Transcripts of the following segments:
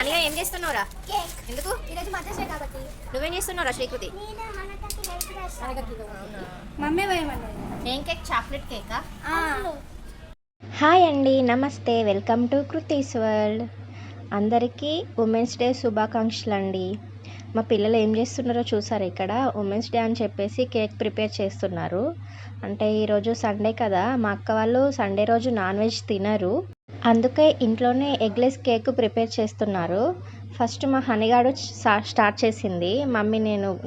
అనిగా ఏం చేస్తున్నావురా? ఎందుకు ఈరోజు మదర్స్ డే కాబట్టి. నువ్వేం చేస్తున్నావురా శ్రీకృతి? మమ్మీ పోయమన్నది. ఏం కేక్? చాక్లెట్ కేకా? హాయ్ అండి, నమస్తే, వెల్కమ్ టు కృతీస్ వరల్డ్. అందరికీ ఉమెన్స్ డే శుభాకాంక్షలు అండి. మా పిల్లలు ఏం చేస్తున్నారో చూసారు. ఇక్కడ ఉమెన్స్ డే అని చెప్పేసి కేక్ ప్రిపేర్ చేస్తున్నారు. అంటే ఈరోజు సండే కదా, మా అక్క వాళ్ళు సండే రోజు నాన్ వెజ్ తినరు, అందుకే ఇంట్లోనే ఎగ్లెస్ కేక్ ప్రిపేర్ చేస్తున్నారు. ఫస్ట్ మా హనీగాడు స్టార్ట్ చేసింది, మమ్మీ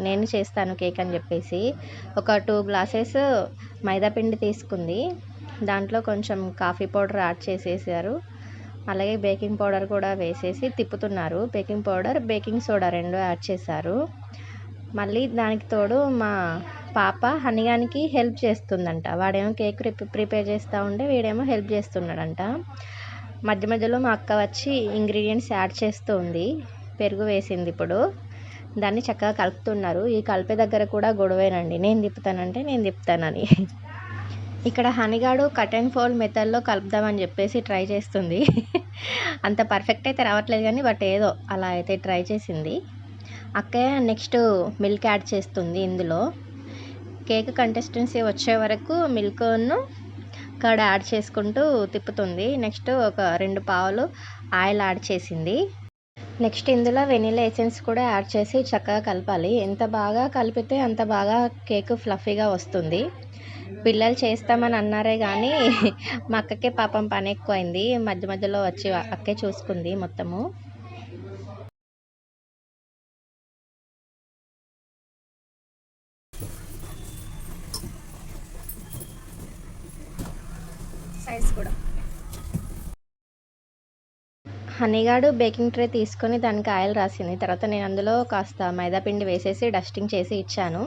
నేను చేస్తాను కేక్ అని చెప్పేసి ఒక 2 గ్లాసెస్ మైదాపిండి తీసుకుంది. దాంట్లో కొంచెం కాఫీ పౌడర్ యాడ్ చేసేసారు, అలాగే బేకింగ్ పౌడర్ కూడా వేసేసి తిప్పుతున్నారు. Baking powder, baking soda 2 add చేశారు. మళ్ళీ దానికి తోడు మా పాప హనీగానికి హెల్ప్ చేస్తుందంట. వాడేమో కేక్ ప్రిపేర్ చేస్తూ ఉంటే వీడేమో హెల్ప్ చేస్తున్నాడంట. మధ్య మధ్యలో మా అక్క వచ్చి ఇంగ్రీడియంట్స్ యాడ్ చేస్తూ ఉంది. పెరుగు వేసింది. ఇప్పుడు దాన్ని చక్కగా కలుపుతున్నారు. ఈ కలిపే దగ్గర కూడా గొడవేనండి, నేను తిప్పుతానని. ఇక్కడ హనీగాడు కట్ అండ్ ఫోల్డ్ మెథడ్లో కలుపుదామని చెప్పేసి ట్రై చేస్తుంది. అంత పర్ఫెక్ట్ అయితే రావట్లేదు కానీ బట్ ఏదో అలా అయితే ట్రై చేసింది. అక్కయ్య నెక్స్ట్ మిల్క్ యాడ్ చేస్తుంది. ఇందులో కేక్ కన్సిస్టెన్సీ వచ్చే వరకు మిల్క్ను కర్డ్ యాడ్ చేసుకుంటూ తిప్పుతుంది. నెక్స్ట్ ఒక 2 పావులు ఆయిల్ యాడ్ చేసింది. నెక్స్ట్ ఇందులో వెనిలా ఎసెన్స్ కూడా యాడ్ చేసి చక్కగా కలపాలి. ఎంత బాగా కలిపితే అంత బాగా కేక్ ఫ్లఫీగా వస్తుంది. పిల్లలు చేస్తామని అన్నారే కానీ మా అక్కకే పాపం పని ఎక్కువైంది. మధ్య మధ్యలో వచ్చి అక్కే చూసుకుంది మొత్తము. సైజ్ కూడా. హనీగాడు బేకింగ్ ట్రే తీసుకొని దానికి ఆయిల్ రాసింది. తర్వాత నేను అందులో కాస్త మైదాపిండి వేసేసి డస్టింగ్ చేసి ఇచ్చాను.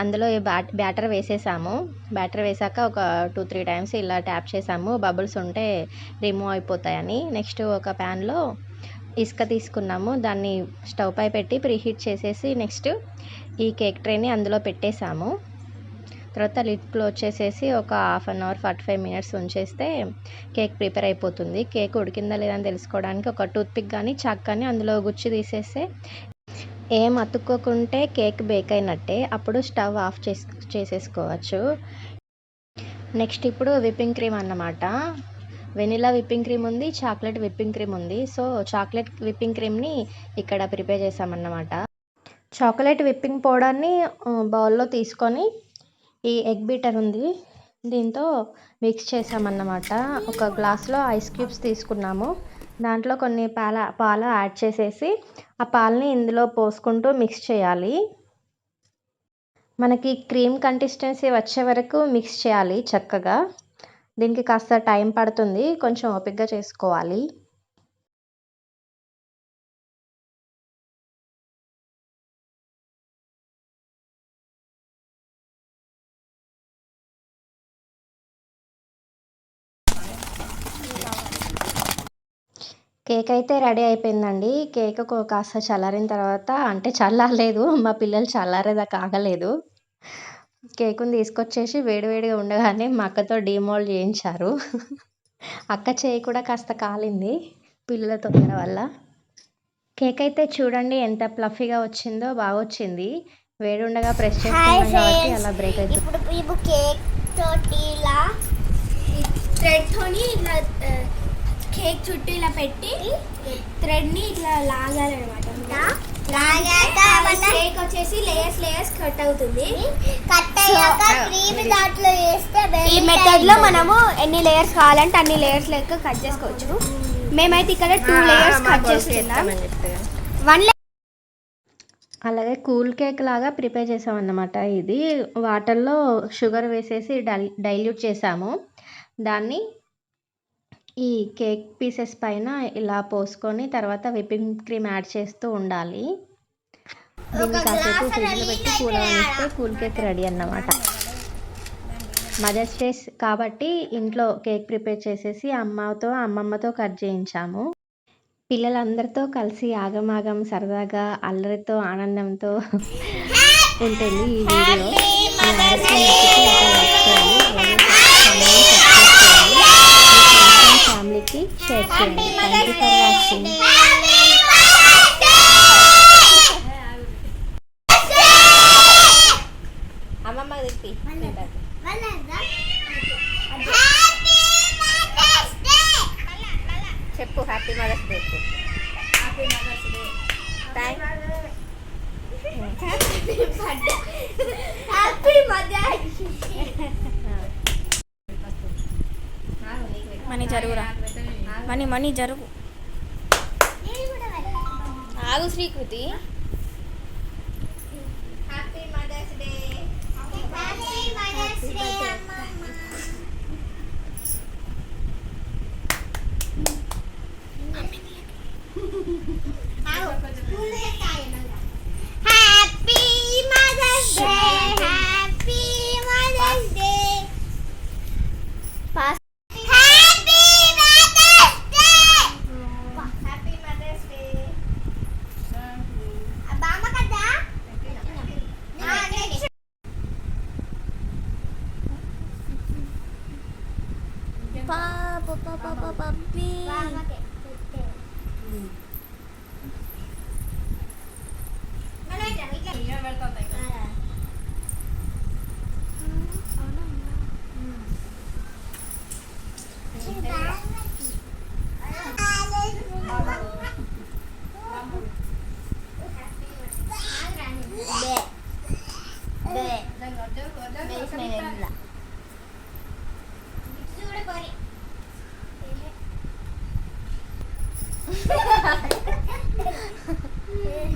అందులో ఈ బ్యాటర్ వేసేసాము. బ్యాటర్ వేసాక ఒక 2-3 టైమ్స్ ఇలా ట్యాప్ చేసాము, బబుల్స్ ఉంటే రిమూవ్ అయిపోతాయని. నెక్స్ట్ ఒక ప్యాన్లో ఇసుక తీసుకున్నాము, దాన్ని స్టవ్ పై పెట్టి ప్రీహీట్ చేసేసి నెక్స్ట్ ఈ కేక్ ట్రేని అందులో పెట్టేసాము. తర్వాత లిడ్ క్లోజ్ చేసేసి ఒక 1/2 అవర్ 45 మినిట్స్ ఉంచేస్తే కేక్ ప్రిపేర్ అయిపోతుంది. కేక్ ఉడికిందా లేదా అని తెలుసుకోవడానికి ఒక టూత్పిక్ కానీ చాక్ కానీ అందులో గుచ్చి తీసేస్తే ఏం అతుక్కోకుంటే కేక్ బేక్ అయినట్టే. అప్పుడు స్టవ్ ఆఫ్ చేసేసుకోవచ్చు. నెక్స్ట్ ఇప్పుడు విప్పింగ్ క్రీమ్ అన్నమాట. వెనిలా విప్పింగ్ క్రీమ్ ఉంది, చాక్లెట్ విప్పింగ్ క్రీమ్ ఉంది. సో చాక్లెట్ విప్పింగ్ క్రీమ్ని ఇక్కడ ప్రిపేర్ చేసామన్నమాట. చాక్లెట్ విప్పింగ్ పౌడర్ని బౌల్లో తీసుకొని ఈ ఎగ్ బీటర్ ఉంది, దీంతో మిక్స్ చేసామన్నమాట. ఒక గ్లాస్లో ఐస్ క్యూబ్స్ తీసుకున్నాము, దాంట్లో కొన్ని పాలు యాడ్ చేసేసి ఆ పాలని ఇందులో పోసుకుంటూ మిక్స్ చేయాలి. మనకి క్రీమ్ కన్సిస్టెన్సీ వచ్చే వరకు మిక్స్ చేయాలి చక్కగా. దీనికి కాస్త టైం పడుతుంది, కొంచెం ఓపికగా చేసుకోవాలి. కేక్ అయితే రెడీ అయిపోయిందండి. కేక్ కాస్త చల్లారిన తర్వాత, అంటే చల్లారలేదు, మా పిల్లలు చల్లారేదాకా ఆగలేదు. కేకుని తీసుకొచ్చేసి వేడివేడిగా ఉండగానే మా అక్కతో డీమోల్డ్ చేయించారు. అక్క చేయి కూడా కాస్త కాలింది పిల్లల తొందర వల్ల. కేక్ అయితే చూడండి ఎంత ఫ్లఫీగా వచ్చిందో, బాగా వచ్చింది. వేడి ఉండగా ప్రెస్ చేస్తున్నాం కాబట్టి అలా బ్రేక్ అవుతుంది. ఇప్పుడు కేక్ తోటి ఇలా థ్రెడ్ తోని ఇలా కేక్ చుట్టూ ఇలా పెట్టి థ్రెడ్ని ఇట్లా లాగాలన్నమాట. కేక్ వచ్చేసి లేయర్స్ కట్ అవుతుంది. ఈ మెథడ్ లో మనము ఎన్ని లేయర్స్ కావాలంటే అన్ని లేయర్స్ లెక్క కట్ చేసుకోవచ్చు. మేమైతే ఇక్కడ 2 లేయర్స్ కట్ చేస్తున్నాం. 1 లేయర్. అలాగే కూల్ కేక్ లాగా ప్రిపేర్ చేసామన్నమాట. ఇది వాటర్లో షుగర్ వేసేసి డైల్యూట్ చేసాము. దాన్ని ఈ కేక్ పీసెస్ పైన ఇలా పోసుకొని తర్వాత విప్పింగ్ క్రీమ్ యాడ్ చేస్తూ ఉండాలి. దీన్ని కాసేపు ఫ్రిడ్జ్లో పెట్టి కూలనిస్తే కూల్ కేక్ రెడీ అన్నమాట. మదర్స్ డే కాబట్టి ఇంట్లో కేక్ ప్రిపేర్ చేసేసి అమ్మమ్మతో కట్ చేయించాము. పిల్లలందరితో కలిసి ఆగమాగం సరదాగా అల్లరితో ఆనందంతో ఉంటుంది ఈ వీడియో. ఫ్యామిలీకి షేర్ చేయండి. Thank you for watching. మనీ జరుగు. ఆగు Srikriti. Happy mother's day. Happy mother's day, happy mother's day, happy mother's day. Happy mother's day. బామ్మ కదా పప్పి.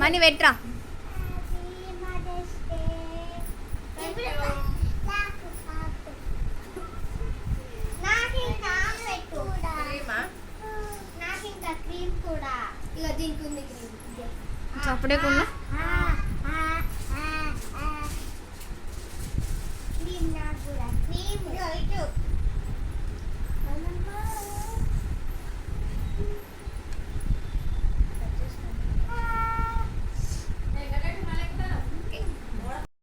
మనీ పెట్టరా. నాకు ఇంకా క్రీమ్ కూడా ఇక దీనికి ఉంది క్రీమ్. చప్పుడే కొన్నా.